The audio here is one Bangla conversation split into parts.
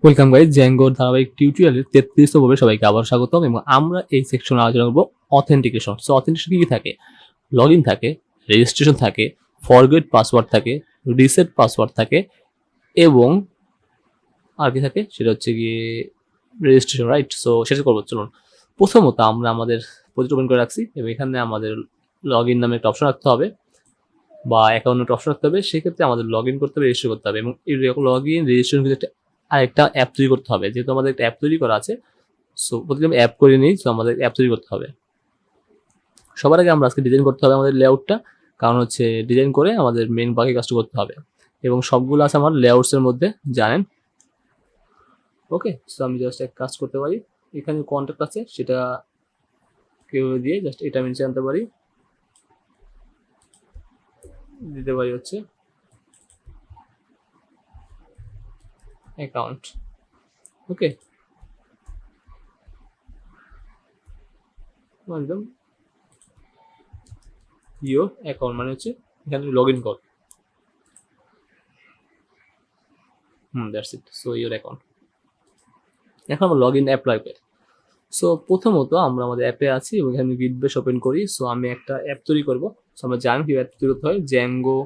ওয়েলকাম গাইজ, জ্যাঙ্গোর ধারাবাহিক টিউটোরিয়ালের 33তম পর্বে সবাইকে আবার স্বাগতম। এবং আমরা এই সেকশনে আলোচনা করবো অথেন্টিকেশন। সো অথেন্টিকেশন কি থাকে? লগ ইন থাকে, রেজিস্ট্রেশন থাকে, ফরগেট পাসওয়ার্ড থাকে, রিসেট পাসওয়ার্ড থাকে এবং আর কি থাকে সেটা হচ্ছে গিয়ে রেজিস্ট্রেশন, রাইট? সো সেটা করবো। চলুন, প্রথমত আমরা আমাদের প্রজেক্ট ওপেন করে রাখছি এবং এখানে আমাদের লগ ইন নামে একটা অপশন রাখতে হবে বা অ্যাকাউন্টের অপশন রাখতে হবে। সেক্ষেত্রে আমাদের লগ ইন করতে হবে, রেজিস্টার করতে হবে এবং এই লগ ইন রেজিস্ট্রেশন কিন্তু আরেকটা অ্যাপ তৈরি করতে হবে। যেহেতু আমাদের একটা অ্যাপ তৈরি করা আছে, সো প্রথমে আমি অ্যাপ করে নিই। সো আমাদের অ্যাপ তৈরি করতে হবে। সবার আগে আমরা আজকে ডিজাইন করতে হবে আমাদের লেআউটটা, কারণ হচ্ছে ডিজাইন করে আমাদের মেন বাকি কাজটা করতে হবে এবং সবগুলো আছে আমার লেআউটসের মধ্যে, জানেন। ওকে, সো আমি জাস্ট এক কাজ করতে পারি, এখানে কন্ট্যাক্ট আছে সেটা কেউ দিয়ে জাস্ট এটা আমি নিচে আনতে পারি, দিতে পারি হচ্ছে অ্যাকাউন্ট। ওকে, একদম ইয়োর অ্যাকাউন্ট মানে হচ্ছে এখানে লগ ইন কর। That's it. So your account. এখন আমরা লগ ইন অ্যাপ্লাই করি। সো প্রথমত আমরা আমাদের অ্যাপে আছি এবং এখানে গিট বেস ওপেন করি। সো আমি একটা অ্যাপ তৈরি করবো। সো আমরা জানি কি অ্যাপ তৈরি করতে হয়, জ্যাঙ্গো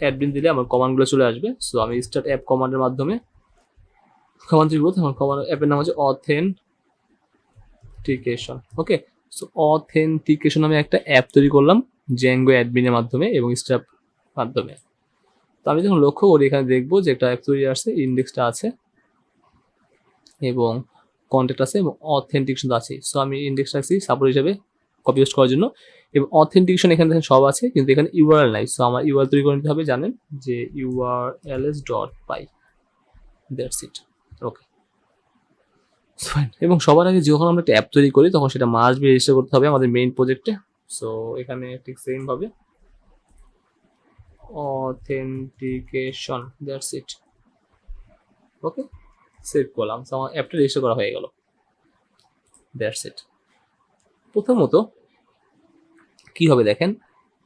অ্যাডমিন দিলে আমার কমান্ডগুলো চলে আসবে। সো আমি স্টার্ট অ্যাপ কমান্ডের মাধ্যমে কমান্ড তৈরি করবো। আমার কমান্ড অ্যাপের নাম হচ্ছে অথেন্টিকেশন। ওকে, সো অথেন্টিকেশন আমি একটা অ্যাপ তৈরি করলাম জ্যাঙ্গো অ্যাডমিনের মাধ্যমে এবং স্টাফ মাধ্যমে। তো আমি যখন লক্ষ্য করি এখানে দেখবো যে একটা অ্যাপ তৈরি আসছে, ইন্ডেক্সটা আছে এবং কন্ট্যাক্ট আছে এবং অথেন্টিকেশন আছে। সো আমি ইন্ডেক্স রাখছি সাপোর্ট হিসেবে কপি পেস্ট করার জন্য এবং অথেন্টিকেশন এখানে দেখেন সব আছে, কিন্তু এখানে ইউআরএল নাই। সো আমার ইউআরএল তৈরি করে নিতে হবে, জানেন যে urls.py, that's it. Okay, fine. এবং সবার আগে যখন আমরা একটা অ্যাপ তৈরি করি তখন সেটা মাস্ট বি রেজিস্টার করতে হবে আমাদের মেইন প্রজেক্টে। সো এখানে ঠিক সেম ভাবে authentication, that's it. Okay, save করলাম। সো আমার অ্যাপটা রেজিস্টার করা হয়ে গেল, দ্যাটস ইট। প্রথমত কি হবে দেখেন,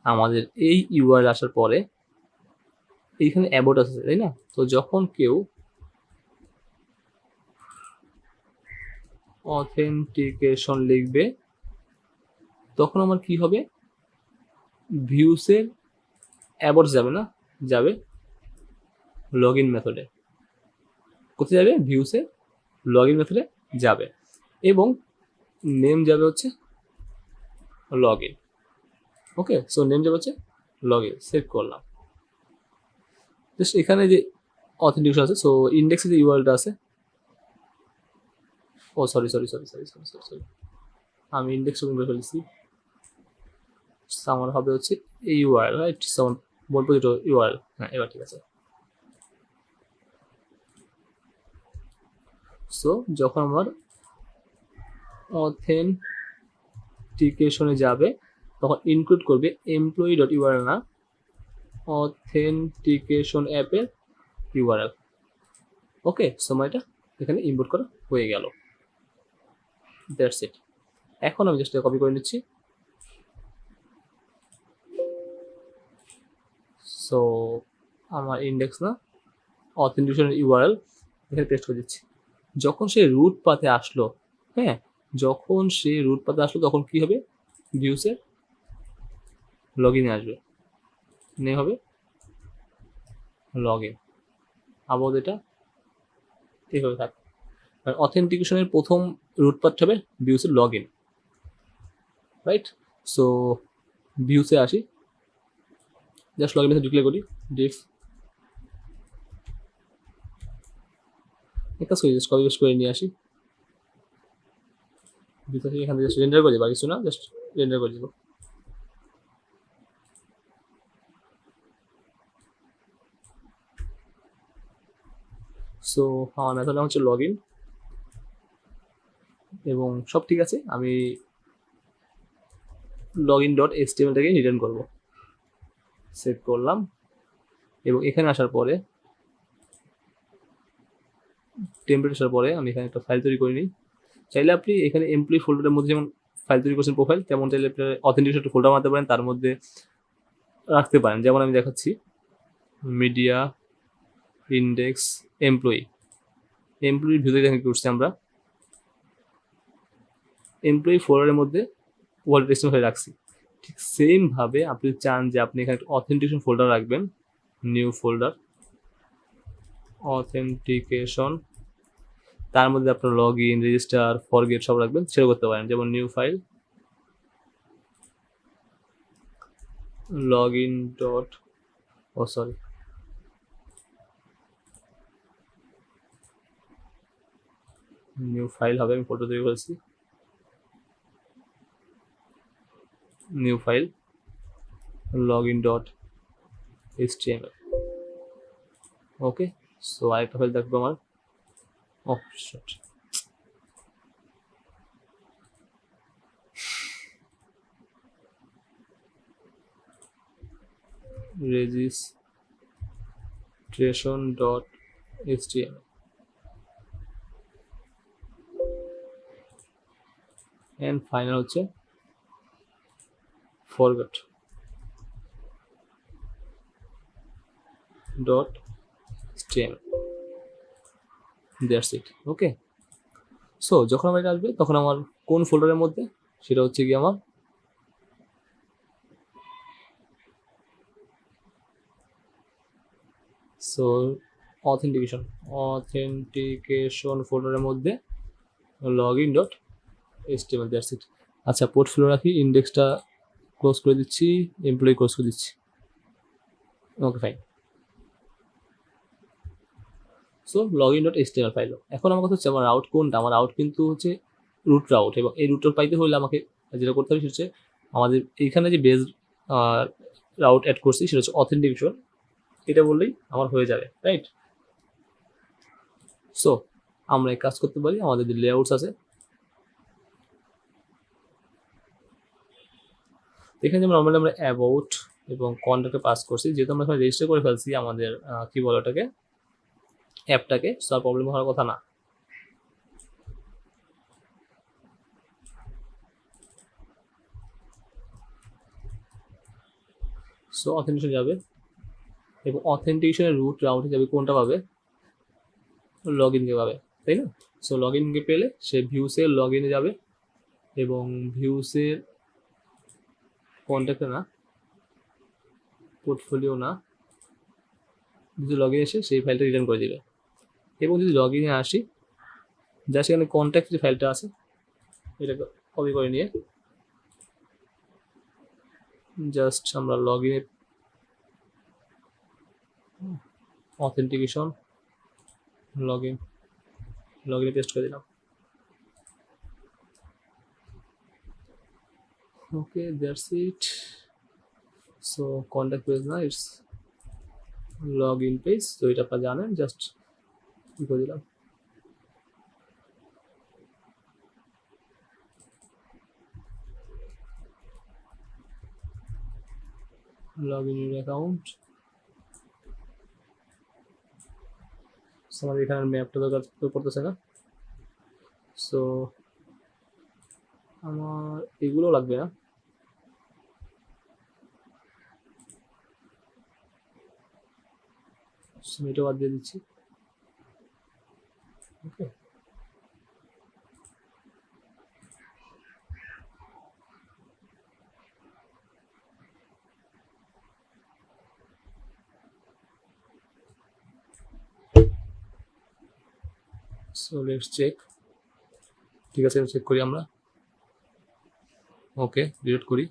আমাদের এই ইউআরএল আসার পরে এইখানে অ্যাবাউট আছে, তাই না? তো যখন কেউ অথেন্টিকেশন লিখবে তখন আমার কি হবে, ভিউসের অ্যাবাউট যাবে না, যাবে লগ ইন মেথডে। কোথায় যাবে? ভিউসের লগ ইন মেথডে যাবে এবং নেম যাবে হচ্ছে log in. Okay, so name যাবে হচ্ছে লগ ইন। সেভ করলাম। জাস্ট এখানে যে অথেন্টিকেশন আছে, সো ইন্ডেক্সে যে ইউআরএলটা আছে, oh sorry sorry sorry sorry sorry sorry sorry আমি ইন্ডেক্স ওপেন করে ফেলেছি। আমার হবে হচ্ছে এই ইউআরএল, রাইট? সো বলবো যেটা ইউআরএল। হ্যাঁ, এবার ঠিক আছে। সো যখন আমার অথেন্টিকেশনে যাবে তখন ইনক্লুড করবে এমপ্লয়ি ডট ইউআরএল, না অথেন্টিকেশন অ্যাপের ইউআরএল। ওকে, সো আমার এটা এখানে ইম্পোর্ট করা হয়ে গেল, দ্যাটস ইট। এখন আমি জাস্ট কপি করে নিচ্ছি। সো আমার ইন্ডেক্স না অথেন্টিকেশনের ইউআরএল এখানে পেস্ট করে দিচ্ছি। যখন সে রুট পাথে আসলো, হ্যাঁ, যখন সে রুট পাথে আসলো তখন কি হবে, ভিউসের লগ ইনে আসবে, নেম হবে লগ ইন। আবার এটা এইভাবে থাকবে। আর অথেন্টিকেশনের প্রথম রুট পাথটা হবে ভিউসের লগ ইন, রাইট? সো ভিউসে আসি, জাস্ট লগ ইন ডিক্লেয়ার করি ডিফ। এক কাজ করি, জাস্ট কপি পেস্ট করে নিয়ে আসি। এখান থেকে জাস্ট রেন্ডার করে দেবো, আর কিছু না, জাস্ট রেন্ডার করে দেবো। সো আমার মেথড নাম হচ্ছে লগ ইন এবং সব ঠিক আছে। আমি লগ ইন ডট HTML-টাকে রিটার্ন করবো। সেভ করলাম এবং এখানে আসার পরে টেমপ্লেট আসার পরে আমি এখানে একটা ফাইল তৈরি করে নিই। চাইলে আপনি এখানে এমপ্লয়ি ফোল্ডারের মধ্যে যেমন ফাইল তৈরি করছেন প্রোফাইল, তেমন চাইলে আপনি অথেন্টিকেশন একটা ফোল্ডার বানাতে পারেন, তার মধ্যে রাখতে পারেন। যেমন আমি দেখাচ্ছি, media index employee, employee view থেকে কি করছি আমরা, এমপ্লয়ি ফোল্ডারের মধ্যে ওয়ার্ড এক্সটেনশন হয়ে রাখছি। ঠিক সেম ভাবে আপনি চান যে আপনি এখানে একটা অথেন্টিকেশন ফোল্ডার রাখবেন, নিউ ফোল্ডার অথেন্টিকেশন, তার মধ্যে আপনার লগ ইন, রেজিস্টার, ফরগেট সব রাখবেন, সেটা করতে পারেন। যেমন new file log in dot, oh sorry, new file হবে, আমি ফটো তৈরি করেছি, new file log in dot HTML. Okay, so আরেকটা ফাইল দেখবো আমার, oh shit, registration dot html, and final হচ্ছে forgot dot html, that's it. Okay, so যখন আমার এটা আসবে তখন আমার কোন ফোল্ডারের মধ্যে, সেটা হচ্ছে কি আমার সো অথেন্টিকেশন ফোল্ডারের মধ্যে log in dot HTML, that's it. আচ্ছা, পোর্টফোলিও রাখি, ইন্ডেক্সটা ক্লোজ করে দিচ্ছি, এমপ্লয়ি ক্লোজ করে দিচ্ছি। Okay fine, so log in dot HTML file. এখন আমার কথা হচ্ছে আমার রাউট কোনটা, আমার রাউট কিন্তু হচ্ছে রুট রাউট, এবং এই রুট রাউট পাইতে হলে আমাকে যেটা করতে হবে সেটা হচ্ছে আমাদের এইখানে যে বেস রাউট অ্যাড করছি সেটা হচ্ছে অথেন্টিকেশন, এটা বললেই আমার হয়ে যাবে, রাইট? সো আমরা এই কাজ করতে পারি, আমাদের যে লেআউটস আছে এখানে যেমন নর্মালি আমরা অ্যাবাউট এবং কন্ট্যাক্টে পাস করছি, যেহেতু আমরা এখানে রেজিস্টার করে ফেলছি আমাদের কি বলে ওটাকে, অ্যাপটাকে, সো আর প্রবলেম হওয়ার কথা না। সো অথেন্টিকেশন যাবে, এবং অথেন্টিকেশনের রুট রাউটে যাবে কোনটা পাবে, লগ ইনকে পাবে, তাই না? সো লগ ইনকে পেলে সে ভিউসের লগ ইনে যাবে, এবং ভিউসের কন্ট্যাক্টে না, পোর্টফোলিও না, যদি লগ ইন এসে সেই ফাইলটা রিটার্ন করে দিবে। এবং যদি লগ ইনে আসি, যা সেখানে কন্ট্যাক্ট যে ফাইলটা আছে এটাকে কপি করে নিয়ে জাস্ট আমরা লগ ইনে অথেন্টিকেশন লগ ইনে পেস্ট করে দিলাম। Okay, that's it. So contact page না, ইটস লগ ইন পেজ, তো এটা আপনারা জানেন, জাস্ট কি করে দিলাম, লগ ইন ইউর অ্যাকাউন্ট। আমাদের এখানে ম্যাপটা দরকার পড়তেছে না, সো আমার এগুলো লাগবে না, এটা বাদ দিয়ে দিচ্ছি। ওকে, সো লেটস চেক। ঠিক আছে, চেক করি আমরা। ওকে, ডিলিট করি।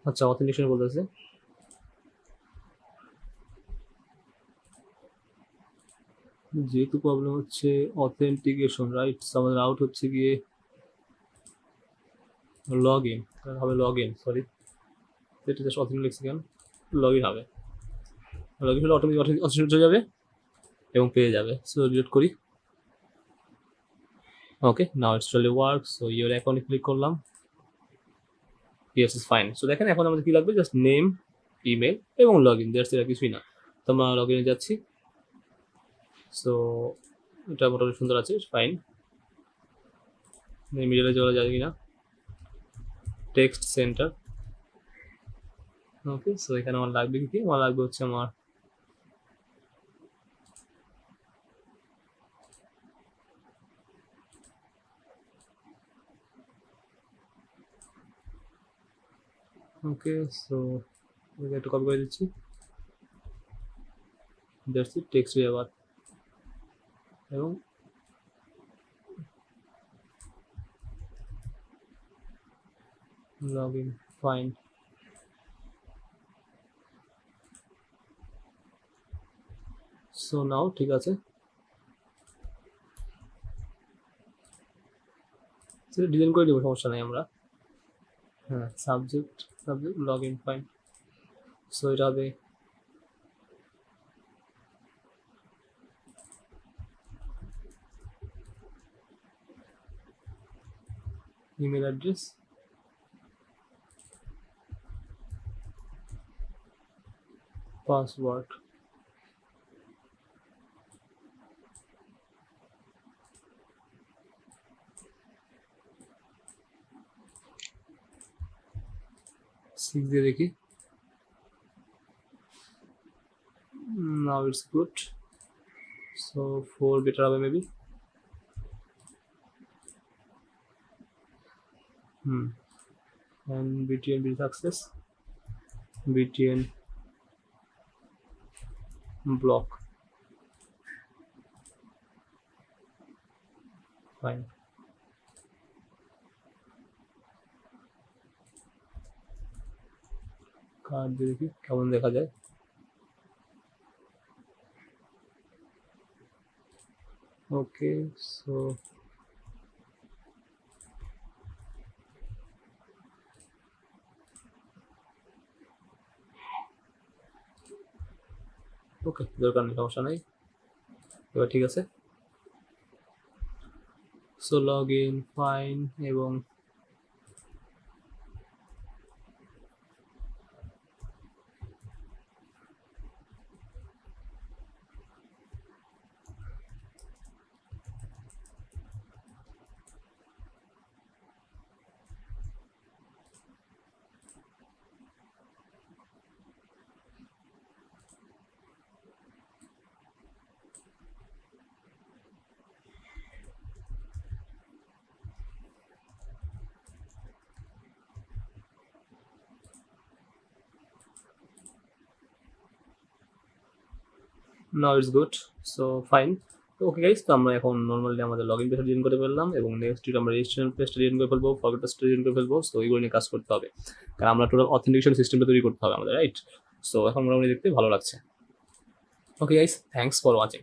আচ্ছা, অথেন্টিকেশন বলতেছে যেহেতু প্রবলেম হচ্ছে অথেন্টিকেশন, রাইট? আমাদের আউট হচ্ছে গিয়ে লগ ইন হবে, লগ ইন, সরি, এটা জাস্ট অথেন্টিক লিখছি কেন, লগ ইন হবে, লগ ইন হলে অটোমেটিক অথেন্টিকেশন চলে যাবে এবং পেয়ে যাবে। সো ডিলিট করি। Okay, now it's really work. So your অ্যাকাউন্টে ক্লিক করলাম, ইয়েস ইজ ফাইন। সো দেখেন এখন আমাদের কি লাগবে, জাস্ট নেম, ইমেল এবং লগ ইন, দ্যাটস ইট, আর কিছুই না। তো আমরা লগ ইনে যাচ্ছি। সো এটা মোটামুটি সুন্দর আছে, ফাইন। মিডিয়ালে যাওয়া যায় কিনা, টেক্সট সেন্টার। ওকে, সো এখানে আমার লাগবে কি, আমার লাগবে হচ্ছে আমার ওকে, সো একটু কপি করে দিচ্ছি, দ্যাটস ইট, টেক্সট আবার, এবং log in fine. So now ঠিক আছে, সেটা ডিজাইন করে দেবো, সমস্যা নেই আমরা। হ্যাঁ, subject log in fine. So এটা হবে ইমেল অ্যাড্রেস, পাসওয়ার্ড, সিক্স দিয়ে দেখি, now it's good. So 4 better হবে maybe. and btn be success, btn block fine। Card দিয়ে দেখি কেমন দেখা যায়। ওকে, সো ওকে, দরকার নেই, সমস্যা নাই, এবার ঠিক আছে। সো লগ ইন ফাইন, এবং নাও ইটস গুড, সো ফাইন। তো ওকে গাইস, তো আমরা এখন নর্মালি আমাদের লগ ইন পেজটা ডিজাইন করে ফেললাম, এবং নেক্সট উইক আমরা রেজিস্ট্রেশন পেজটা ডিজাইন করে ফেলবো, ফরগেট পেজটা ডিজাইন করে ফেলবো। সো এইগুলো নিয়ে কাজ করতে হবে, কারণ আমরা টোটাল অথেন্টিকেশন সিস্টেমটা তৈরি করতে হবে আমাদের, রাইট? সো এখন মোটামুটি দেখতে ভালো লাগছে। Okay guys, thanks for watching.